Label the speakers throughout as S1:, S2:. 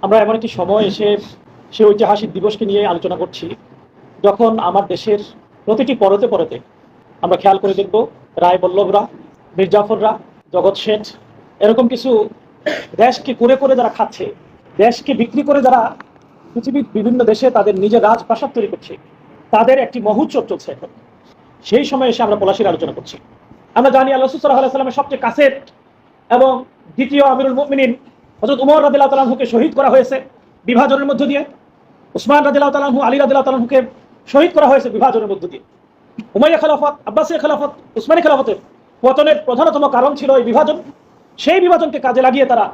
S1: আমরা এমন একটি সময় এসে সে ঐতিহাসিক দিবসকে নিয়ে আলোচনা করছি যখন আমার দেশের প্রতিটি পরতে পরতে আমরা খেয়াল করে দেখব রায় বল্লভরা, মির্জাফররা, জগৎ শেঠ এরকম কিছু দেশকে করে করে যারা খাচ্ছে, দেশকে বিক্রি করে যারা পৃথিবীর বিভিন্ন দেশে তাদের নিজের রাজপ্রাসাদ তৈরি করছে, তাদের একটি মহোৎসব চলছে এখন। সেই সময় এসে আমরা পলাশির আলোচনা করছি। আমরা জানি আল্লাহ রাসূল সাল্লাল্লাহু আলাইহি ওয়াসাল্লামের সবচেয়ে কাছের এবং দ্বিতীয় আমিরুল মুমিনিন হযরত ওমর রাদিয়াল্লাহু তাআলা আনহুকে শহীদ করা হয়েছে বিভাজনের মধ্য দিয়ে। উসমান রাদিয়াল্লাহু তাআলা আনহু, আলী রাদিয়াল্লাহু তাআলা আনহুকে শহীদ করা হয়েছে বিভাজনের মধ্য দিয়ে। উমাইয়া খেলাফত, আব্বাসীয় খেলাফত, উসমানী খেলাফতের পতনের প্রধানতম কারণ ছিল এই বিভাজন। সেই বিভাজনকে কাজে লাগিয়ে তারা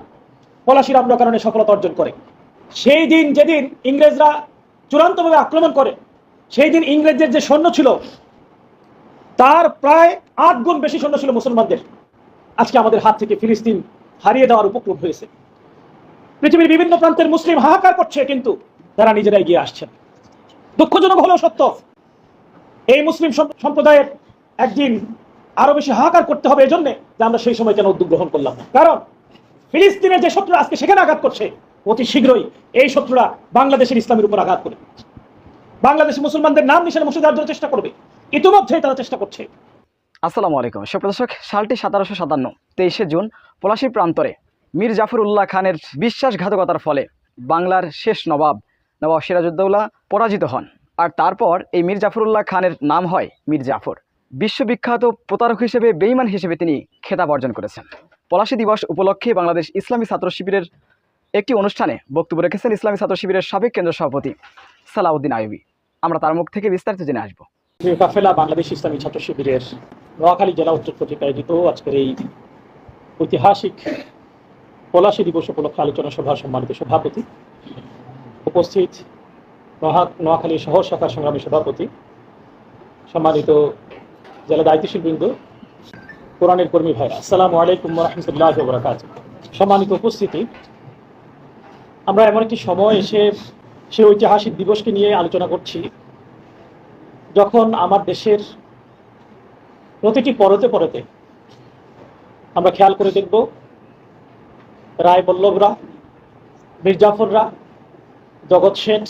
S1: পলাশির আন্দোলনে সফলতা অর্জন করে। সেই দিন যেদিন ইংরেজরা চূড়ান্তভাবে আক্রমণ করে, সেই দিন ইংরেজদের যে সৈন্য ছিল তার প্রায় 8 গুণ বেশি সৈন্য ছিল মুসলমানদের। আজকে আমাদের হাত থেকে ফিলিস্তিন হারিয়ে দেওয়ার উপক্রম হয়েছে। পৃথিবীর বিভিন্ন প্রান্তের মুসলিম হাহাকার করছে, কিন্তু তারা নিজেরা এগিয়ে আসছেন। দুঃখজনক হলেও সত্য, এই মুসলিম সম্প্রদায়ের একদিন আরো বেশি হাহাকার করতে হবে এজন্য যে আমরা সেই সময় কেন উদ্যোগ গ্রহণ করলাম না। কারণ ফিলিস্তিনের যে শত্রুরা আজকে সেখানে আঘাত করছে, অতি শীঘ্রই এই শত্রুরা বাংলাদেশের ইসলামের উপর আঘাত করবে। বাংলাদেশে মুসলমানদের নাম নিশানে মুছে দেওয়ার জন্য চেষ্টা করবে, ইতিমধ্যেই তারা চেষ্টা করছে।
S2: আসসালামু আলাইকুম সুপ্রদর্শক, সালটি 1757, 23শে জুন পলাশীর প্রান্তরে মীর জাফর উল্লাহ খানের বিশ্বাসঘাতকতার ফলে বাংলার শেষ নবাব সিরাজউদ্দৌলা পরাজিত হন। আর তারপর এই মীর জাফরুল্লাহ খানের নাম হয় মীর জাফর। বিশ্ববিখ্যাত প্রতারক হিসেবে, বেঈমান হিসেবে তিনি খেতাব অর্জন করেছেন। পলাশী দিবস উপলক্ষে বাংলাদেশ ইসলামী ছাত্র শিবিরের একটি অনুষ্ঠানে বক্তব্য রেখেছেন ইসলামী ছাত্র শিবিরের সাবেক কেন্দ্র সভাপতি সালাউদ্দিন আইয়ুবী। আমরা তার মুখ থেকে বিস্তারিত জেনে আসবো।
S1: কাফেলা বাংলাদেশ ইসলামী ছাত্র শিবিরের নোয়াখালী জেলা উত্তর কর্তৃক আয়োজিত আজকের এই ঐতিহাসিক পলাশী দিবস উপলক্ষে আলোচনা সভার সম্মানিত সভাপতি, উপস্থিত নোয়াখালী শহর শাখার সংগ্রামী সভাপতি, সম্মানিত জেলা দায়িত্বশীল বৃন্দ, কোরআনের কর্মী ভাইরা, আসসালামু আলাইকুম ওয়া রাহমাতুল্লাহি ওয়া বারাকাতুহু। সম্মানিত উপস্থিতি, আমরা এমন একটি সময় এসে সেই ঐতিহাসিক দিবসকে নিয়ে আলোচনা করছি যখন আমার দেশের প্রতিটি পরতে পরতে আমরা খেয়াল করে দেখব রায় বল্লভরা, মির্জাফররা, জগৎ শেঠ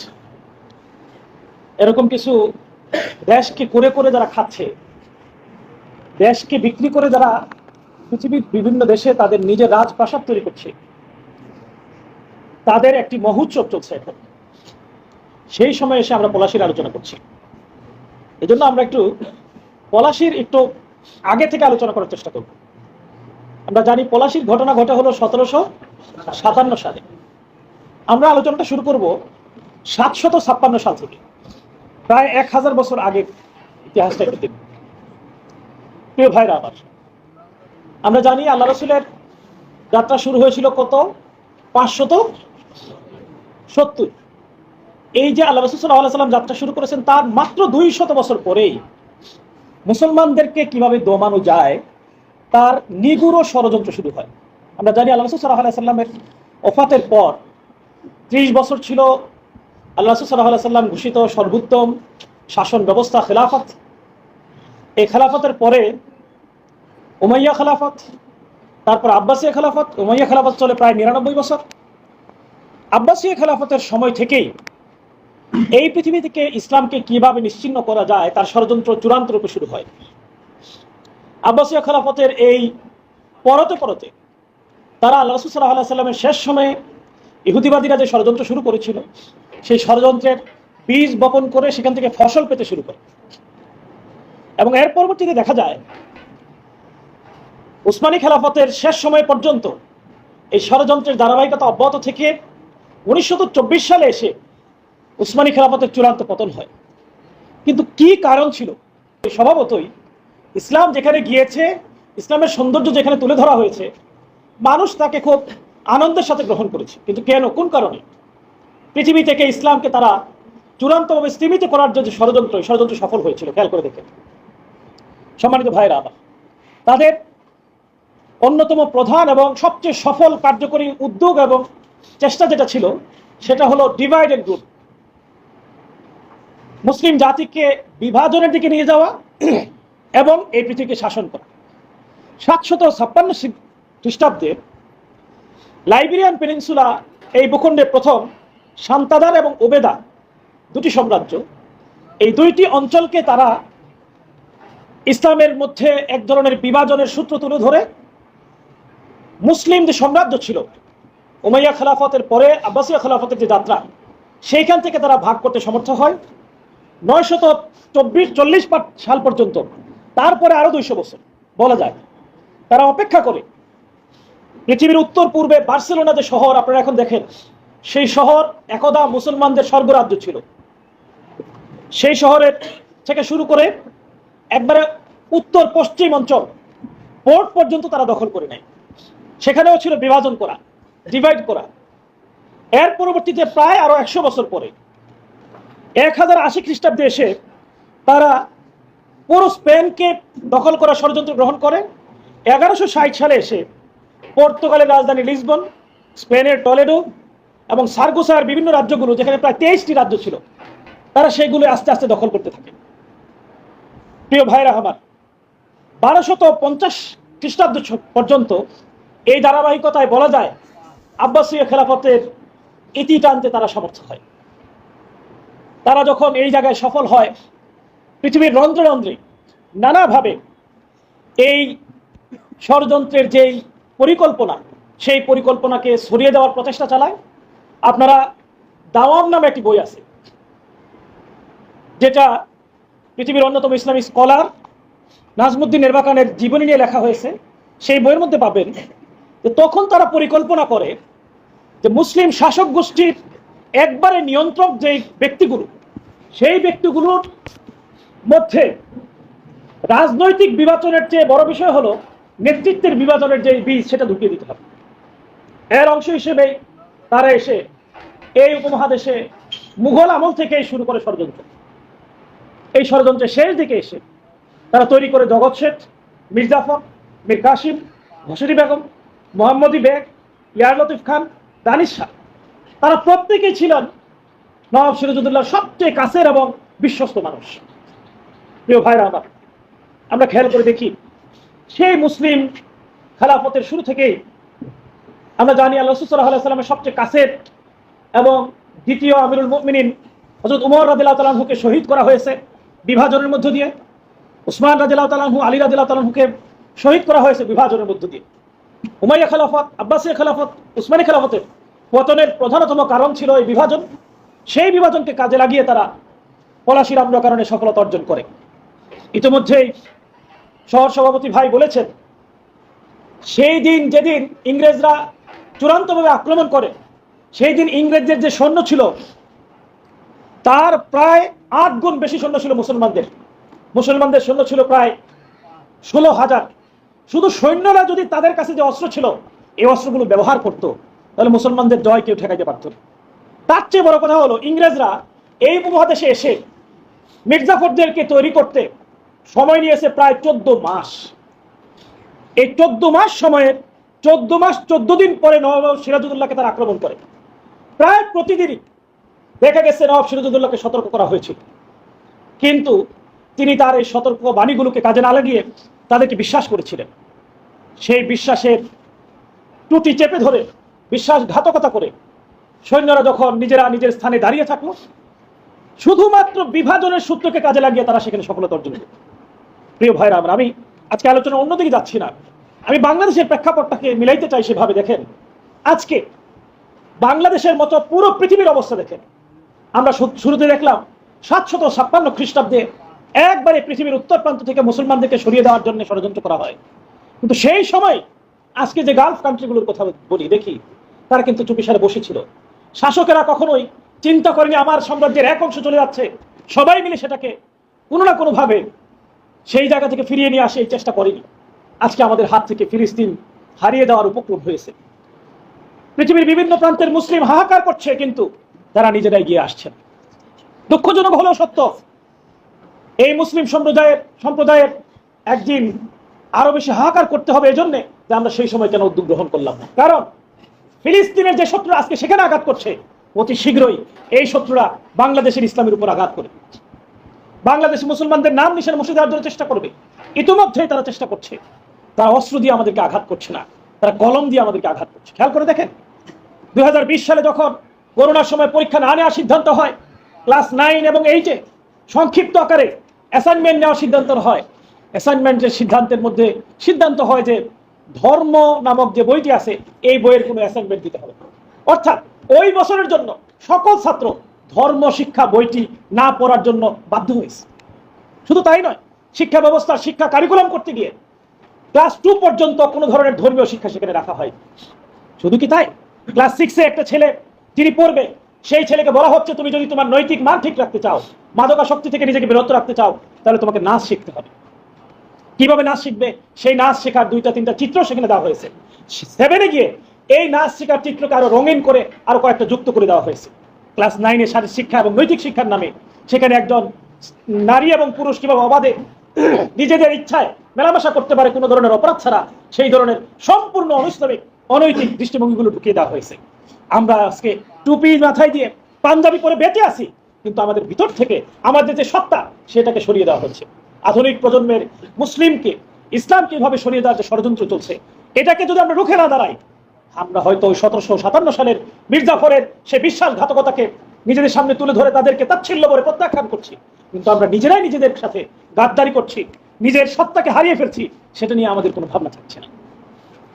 S1: এরকম কিছু দেশকে করে করে যারা খাচ্ছে, দেশকে বিক্রি করে যারা পৃথিবীর বিভিন্ন দেশে তাদের নিজের রাজপ্রাসাদ তৈরি করছে, তাদের একটি মহোৎসব চলছে এখন। সেই সময় এসে আমরা পলাশির আলোচনা করছি। এজন্য আমরা একটু পলাশির একটু আগে থেকে আলোচনা করার চেষ্টা করব। আমরা জানি পলাশির ঘটনা ঘটা হলো 1757 সালে। আমরা আলোচনাটা শুরু করব 756 সাল থেকে, প্রায় 1000 বছর আগের ইতিহাসটা একটু দেখব। প্রিয় ভাইরা আমার, আমরা জানি আল্লাহ রাসূলের যাত্রা শুরু হয়েছিল কত? 570। এই যে আল্লাহ রাসূল সাল্লাল্লাহু আলাইহি ওয়াসাল্লাম যাত্রা শুরু করেছেন, তার মাত্র 200 বছর পরেই মুসলমানদেরকে কিভাবে দমানো যায় তার নিগুড় ষড়যন্ত্র শুরু হয়। আমরা জানি আল্লাহ রাসূল সাল্লাল্লাহু আলাইহি ওয়াসাল্লামের ওফাতের পর 30 বছর ছিল আল্লাহ রাসূল সাল্লাল্লাহু আলাইহি ওয়াসাল্লাম ঘোষিত সর্বোত্তম শাসন ব্যবস্থা খেলাফত। এই খেলাফতের পরে উমাইয়া খেলাফত, তারপর আব্বাসীয় খেলাফত। উমাইয়া খেলাফত চলে প্রায় 99 বছর। আব্বাসীয় খেলাফতের সময় থেকেই এই পৃথিবী থেকে ইসলামকে কিভাবে নিশ্চিহ্ন করা যায় তার ষড়যন্ত্র চূড়ান্ত রূপে শুরু হয়। আব্বাসীয় খেলাফতের এই পরতে পরতে তারা আল্লাহ রাসূল সাল্লাল্লাহু আলাইহি ওয়াসাল্লামের শেষ সময়ে ইহুদিবাদীরা যে ষড়যন্ত্র শুরু করেছিল, সেই ষড়যন্ত্রের বীজ বপন করে সেখান থেকে ফসল পেতে শুরু করে। এবং এর পরবর্তীতে দেখা যায় উসমানী খেলাফতের শেষ সময় পর্যন্ত এই ষড়যন্ত্রের ধারাবাহিকতা অব্যাহত থেকে 1924 সালে এসে উসমানী খেলাফতের চূড়ান্ত পতন হয়। কিন্তু কি কারণ ছিল? স্বভাবতই ইসলাম যেখানে গিয়েছে, ইসলামের সৌন্দর্য যেখানে তুলে ধরা হয়েছে, মানুষ তাকে খুব আনন্দের সাথে গ্রহণ করেছে। কিন্তু কেন, কোন কারণে? পৃথিবী থেকে ইসলামকে তারা চূড়ান্তভাবে স্তীমিত করার যে ষড়যন্ত্র সফল হয়েছিল। খেয়াল করে দেখেন সম্মানিত ভাইরা আমার, তাদের অন্যতম প্রধান এবং সবচেয়ে সফল কার্যকরী উদ্যোগ এবং চেষ্টা যেটা ছিল সেটা হলো ডিভাইড এন্ড রুল, মুসলিম জাতিকে বিভাজনের দিকে নিয়ে যাওয়া এবং এই পৃথিবীকে শাসন করা। 756 খ্রিস্টাব্দে লাইবেরিয়ান পেনিনসুলা এই ভূখণ্ডে প্রথম শান্তাদার এবং ওবেদা দুটি সাম্রাজ্য, এই দুইটি অঞ্চলকে তারা ইসলামের মধ্যে এক ধরনের বিভাজনের সূত্র তুলে ধরে মুসলিম যে সাম্রাজ্য ছিল উমাইয়া খেলাফতের পরে আব্বাসিয়া খেলাফতের যে যাত্রা, সেইখান থেকে তারা ভাগ করতে সমর্থ হয় 940 সাল পর্যন্ত। তারপরে আরো 200 বছর বলা যায় তারা অপেক্ষা করে। পৃথিবীর উত্তর পূর্বে বার্সেলোনা যে শহর আপনারা এখন দেখেন, সেই শহর একদা মুসলমানদের স্বর্গরাজ্য ছিল। সেই শহরের থেকে শুরু করে একবারে উত্তর পশ্চিম অঞ্চল পোর্ট পর্যন্ত তারা দখল করে নেয়। সেখানেও ছিল বিভাজন করা, ডিভাইড করা। এর পরবর্তীতে প্রায় আরো 100 বছর পরে 1080 খ্রিস্টাব্দে এসে তারা পুরো স্পেনকে দখল করার ষড়যন্ত্র গ্রহণ করে। 1160 সালে এসে পর্তুগালের রাজধানী লিসবন, স্পেনের টলেডো এবং সার্গোসার বিভিন্ন রাজ্যগুলো, যেখানে প্রায় 23টি রাজ্য ছিল, তারা সেগুলো আস্তে আস্তে দখল করতে থাকে। প্রিয় ভাইরা আমার, 1250 খ্রিস্টাব্দ পর্যন্ত এই ধারাবাহিকতায় বলা যায় আব্বাসীয় খেলাফতের ইতি টানতে তারা সমর্থ হয়। তারা যখন এই জায়গায় সফল হয়, পৃথিবীর রন্ধ্রে রন্ধ্রে নানাভাবে এই ষড়যন্ত্রের যেই পরিকল্পনা, সেই পরিকল্পনাকে ছড়িয়ে দেওয়ার প্রচেষ্টা চালায়। আপনারা দাওয়াম নামে একটি বই আছে, যেটা পৃথিবীর অন্যতম ইসলামী স্কলার নাজমুদ্দিন এরবাকানের জীবনী নিয়ে লেখা হয়েছে। সেই বইয়ের মধ্যে পাবেন যে তখন তারা পরিকল্পনা করে যে মুসলিম শাসক গোষ্ঠীর একবারে নিয়ন্ত্রক যে ব্যক্তিগুলো, সেই ব্যক্তিগুলোর মধ্যে রাজনৈতিক বিভাজনের চেয়ে বড় বিষয় হলো নেতৃত্বের বিভাজনের যে বীজ, সেটা ঢুকিয়ে দিতে হবে। এর অংশ হিসেবে তারা এসে এই উপমহাদেশে মুঘল আমল থেকেই শুরু করে ষড়যন্ত্র। এই ষড়যন্ত্রের শেষ দিকে এসে তারা তৈরি করে জগৎ শেঠ, মীর জাফর, মীর কাসিম, ঘসরি বেগম, মোহাম্মদী বেগ, ইয়ার লতিফ খান, দানিশ শাহ। তারা প্রত্যেকেই ছিলেন নবাব সিরাজউদ্দৌলার সবচেয়ে কাছের এবং বিশ্বস্ত মানুষ। প্রিয় ভাইরা আমার, আমরা খেয়াল করে দেখি সেই মুসলিম খেলাফতের শুরু থেকেই আমরা জানি আল্লাহ রাসূল সাল্লাল্লাহু আলাইহি ওয়াসাল্লামের সবচেয়ে কাছের এবং দ্বিতীয় আমিরুল মুমিনিন হযরত উমর রাদিয়াল্লাহু তাআলা আনহুকে শহীদ করা হয়েছে বিভাজনের মধ্য দিয়ে। উসমান রাদিয়াল্লাহু তাআলা আনহু, আলী রাদিয়াল্লাহু তাআলা আনহুকে শহীদ করা হয়েছে বিভাজনের মধ্য দিয়ে। উমাইয়া খেলাফত, আব্বাসীয় খেলাফত, উসমানী খেলাফতের পতনের প্রধানতম কারণ ছিল এই বিভাজন। সেই বিভাজনকে কাজে লাগিয়ে তারা পলাশির আম্রকারণে সফলতা অর্জন করে। ইতিমধ্যেই শহর সভাপতি ভাই বলেছেন, সেই দিন যেদিন ইংরেজরা চূড়ান্তভাবে আক্রমণ করে, সেই দিন ইংরেজদের যে সৈন্য ছিল তার প্রায় 8 গুণ বেশি সৈন্য ছিল মুসলমানদের। মুসলমানদের সৈন্য ছিল প্রায় 16,000। শুধু সৈন্যরা যদি তাদের কাছে যে অস্ত্র ছিল এই অস্ত্রগুলো ব্যবহার করত, তাহলে মুসলমানদের জয় কেউ ঠেকাইতে পারত না। তার চেয়ে বড় কথা হলো, ইংরেজরা এই উপমহাদেশে এসে মির্জাফরদেরকে তৈরি করতে সময় নিয়েছে প্রায় 14 মাস। এই 14 মাস সময়ের 14 মাস 14 দিন পরে নবাব সিরাজউদ্দৌলাকে তারা আক্রমণ করে। প্রায় প্রতিদিনই দেখা গেছে নবাব সিরাজউদ্দৌলাকে সতর্ক করা হয়েছিল, কিন্তু তিনি তার এই সতর্ক বাণীগুলোকে কাজে না লাগিয়ে তাদেরকে বিশ্বাস করেছিলেন। সেই বিশ্বাসের ত্রুটি চেপে ধরে, বিশ্বাসঘাতকতা করে সৈন্যরা যখন নিজেরা নিজের স্থানে দাঁড়িয়ে থাকলো, শুধুমাত্র বিভাজনের সূত্রকে কাজে লাগিয়ে তারা সেখানে সফলতা অর্জন করে। প্রিয় ভাইরা আমার, আমি আজকে আলোচনা অন্যদিকে যাচ্ছি না, আমি বাংলাদেশের প্রেক্ষাপটটাকে মিলাইতে চাই। সেভাবে দেখেন, আজকে বাংলাদেশের মতো পুরো পৃথিবীর অবস্থা দেখেন। আমরা শুরুতে দেখলাম 756 খ্রিস্টাব্দে একবারে পৃথিবীর উত্তর প্রান্ত থেকে মুসলমানদেরকে সরিয়ে দেওয়ার জন্য ষড়যন্ত্র করা হয়, কিন্তু সেই সময় আজকে যে গালফ কান্ট্রিগুলোর কথা বলি, দেখি তারা কিন্তু চুপিসারে বসেছিল। শাসকেরা কখনোই চিন্তা করেনি আমার সাম্রাজ্যের এক অংশ চলে যাচ্ছে, সবাই মিলে সেটাকে কোনো না কোনোভাবে সেই জায়গা থেকে ফিরিয়ে নিয়ে আসে এই চেষ্টা করেনি। আজকে আমাদের হাত থেকে ফিলিস্তিন হারিয়ে দেওয়ার উপক্রম হয়েছে। পৃথিবীর বিভিন্ন প্রান্তের মুসলিম হাহাকার করছে, কিন্তু তারা নিজেরাই গিয়ে আসছেন। দুঃখজনক হলেও সত্য, এই মুসলিম সম্প্রদায়ের একদিন আরো বেশি হাহাকার করতে হবে এজন্যে যে আমরা সেই সময় কেন উদ্যোগ গ্রহণ করলাম না। কারণ ফিলিস্তিনের যে শত্রুরা আজকে সেখানে আঘাত করছে, অতি শীঘ্রই এই শত্রুরা বাংলাদেশের ইসলামের উপর আঘাত করে বাংলাদেশি মুসলমানদের নাম নিশানা মুছে দেওয়ার জন্য চেষ্টা করবে। ইতিমধ্যেই তারা চেষ্টা করছে। তারা অস্ত্র দিয়ে আমাদেরকে আঘাত করছে না, তারা কলম দিয়ে আমাদেরকে আঘাত করছে। খেয়াল করে দেখেন, 2020 সালে যখন করোনার সময় পরীক্ষা না নেওয়ার সিদ্ধান্ত হয়, ক্লাস 9 এবং 8-এ সংক্ষিপ্ত আকারে অ্যাসাইনমেন্ট নেওয়ার সিদ্ধান্ত হয়। অ্যাসাইনমেন্টের সিদ্ধান্তের মধ্যে সিদ্ধান্ত হয় যে ধর্ম নামক যে বইটি আছে এই বইয়ের কোনো অ্যাসাইনমেন্ট দিতে হবে না। অর্থাৎ ওই বছরের জন্য সকল ছাত্র ধর্ম শিক্ষা বইটি না পড়ার জন্য বাধ্য হয়েছে। শুধু তাই নয়, শিক্ষা ব্যবস্থার শিক্ষা কারিকুলাম করতে গিয়ে ক্লাস 2 পর্যন্ত কোনো ধরনের ধর্মীয় শিক্ষা সেখানে রাখা হয়। শুধু কি তাই, ক্লাস 6-এ একটা ছেলে যিনি পড়বে, সেই ছেলেকে বলা হচ্ছে তুমি যদি তোমার নৈতিক মান ঠিক রাখতে চাও, মাদকাসক্তি থেকে নিজেকে বিরত রাখতে চাও, তাহলে তোমাকে নাচ শিখতে হবে। কিভাবে নাচ শিখবে, সেই নাচ শেখার 2-3টা চিত্র সেখানে দেওয়া হয়েছে। 7-এ গিয়ে এই নাচ শেখার চিত্রকে আরো রঙিন করে আরো কয়েকটা যুক্ত করে দেওয়া হয়েছে। ক্লাস 9-এ শারীরিক শিক্ষা এবং নৈতিক শিক্ষার নামে সেখানে একজন নারী এবং পুরুষ কিভাবে অবাধে নিজেদের ইচ্ছায় মেলামেশা করতে পারে কোনো ধরনের অপরাধ ছাড়া, সেই ধরনের সম্পূর্ণ অনৈসলামিক অনৈতিক দৃষ্টিভঙ্গিগুলো ঢুকিয়ে দেওয়া হয়েছে। আমরা আজকে টুপি মাথায় দিয়ে পাঞ্জাবি পরে বেঁচে আছি, কিন্তু আমাদের ভিতর থেকে আমাদের যে সত্তা সেটাকে সরিয়ে দেওয়া হচ্ছে। আধুনিক প্রজন্মের মুসলিমকে, ইসলামকে এভাবে সরিয়ে দেওয়ার যে ষড়যন্ত্র চলছে, এটাকে যদি আমরা রুখে না দাঁড়াই, আমরা হয়তো ওই 1757 সালের মির্জাফরের সে বিশ্বাসঘাতকতাকে নিজেদের সামনে তুলে ধরে তাদেরকে তাচ্ছিল্য করে প্রত্যাখ্যান করছি, কিন্তু আমরা নিজেরাই নিজেদের সাথে গাদ্দারি করছি, নিজের সত্তাকে হারিয়ে ফেলছি, সেটা নিয়ে আমাদের কোনো ভাবনা থাকছে না।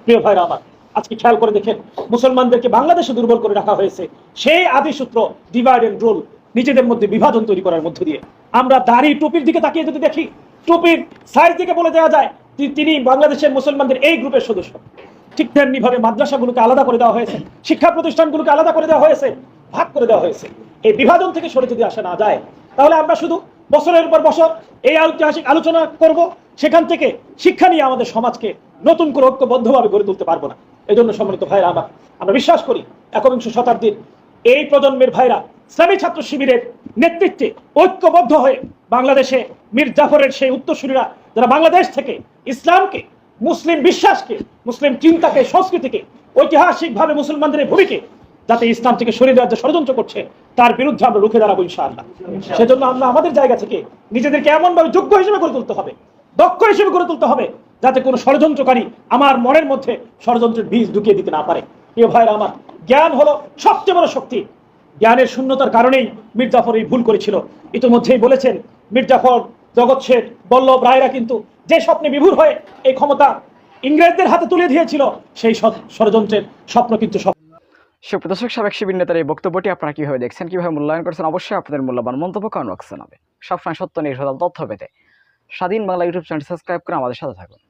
S1: প্রিয় ভাইরা আমার, আজকে খেয়াল করে দেখেন, মুসলমানদেরকে বাংলাদেশে দুর্বল করে রাখা হয়েছে সেই আদি সূত্র ডিভাইড এন্ড রুল, নিজেদের মধ্যে বিভাজন তৈরি করার মধ্য দিয়ে। আমরা দাড়ি টুপির দিকে তাকিয়ে যদি দেখি, টুপির সাইজ দিকে বলে দেওয়া যায় তিনি বাংলাদেশের মুসলমানদের এই গ্রুপের সদস্য। ঠিক তেমনি ভাবে মাদ্রাসাগুলোকে আলাদা করে দেওয়া হয়েছে, শিক্ষা প্রতিষ্ঠানগুলোকে আলাদা করে দেওয়া হয়েছে, ভাগ করে দেওয়া হয়েছে। এই বিভাজন থেকে সরে যদি আসা না যায়, তাহলে আমরা শুধু বছরের পর বছর এই ঐতিহাসিক আলোচনা করব, সেখান থেকে শিক্ষা নিয়ে আমাদের সমাজকে নতুন করে ঐক্যবদ্ধভাবে গড়ে তুলতে পারবো না। এই জন্য সম্মানিত ভাইরা আমার, আমরা বিশ্বাস করি একবিংশ শতাব্দীর এই প্রজন্মের ভাইরা ইসলামী ছাত্র শিবিরের নেতৃত্বে ঐক্যবদ্ধ হয়ে বাংলাদেশে মীর জাফরের সেই উত্তরসূরিরা যারা বাংলাদেশ থেকে ইসলামকে, মুসলিম বিশ্বাসকে, মুসলিম চিন্তাকে, সংস্কৃতিকে, ঐতিহাসিকভাবে মুসলমানদের ভূমিকে যাতে ইসলাম থেকে সরিয়ে দেওয়ার যে ষড়যন্ত্র করছে, তার বিরুদ্ধে আমরা রুখে দাঁড়াবো ইনশাআল্লাহ। সেজন্য আমরা আমাদের জায়গা থেকে নিজেদেরকে এমনভাবে যোগ্য হিসেবে গড়ে তুলতে হবে, দক্ষ হিসেবে গড়ে তুলতে হবে, যাতে কোনো ষড়যন্ত্রকারী আমার মনের মধ্যে ষড়যন্ত্রের বীজ ঢুকিয়ে দিতে না পারে। প্রিয় ভাইরা আমার, জ্ঞান হলো সবচেয়ে বড় শক্তি। জ্ঞানের শূন্যতার কারণেই মীর জাফর এই ভুল করেছিল। ইতিমধ্যেই বলেছেন মীর জাফর, জগৎ শেঠ, বল্লভ রায়রা কিন্তু যে স্বপ্নে বিভোর হয়ে এই ক্ষমতা ইংরেজদের হাতে তুলে দিয়েছিল, সেই ষড়যন্ত্রের স্বপ্ন কিন্তু
S2: সুপ্রদর্শক, সাবেক শিবির নেতার এই বক্তব্যটি আপনারা কিভাবে দেখছেন, কিভাবে মূল্যায়ন করছেন, অবশ্যই আপনাদের মূল্যবান মন্তব্য কমেন্ট বক্সে জানাবেন। সবসময় সত্য নির্ভর তথ্য পেতে স্বাধীন বাংলা ইউটিউব চ্যানেল সাবস্ক্রাইব করে আমাদের সাথে থাকুন।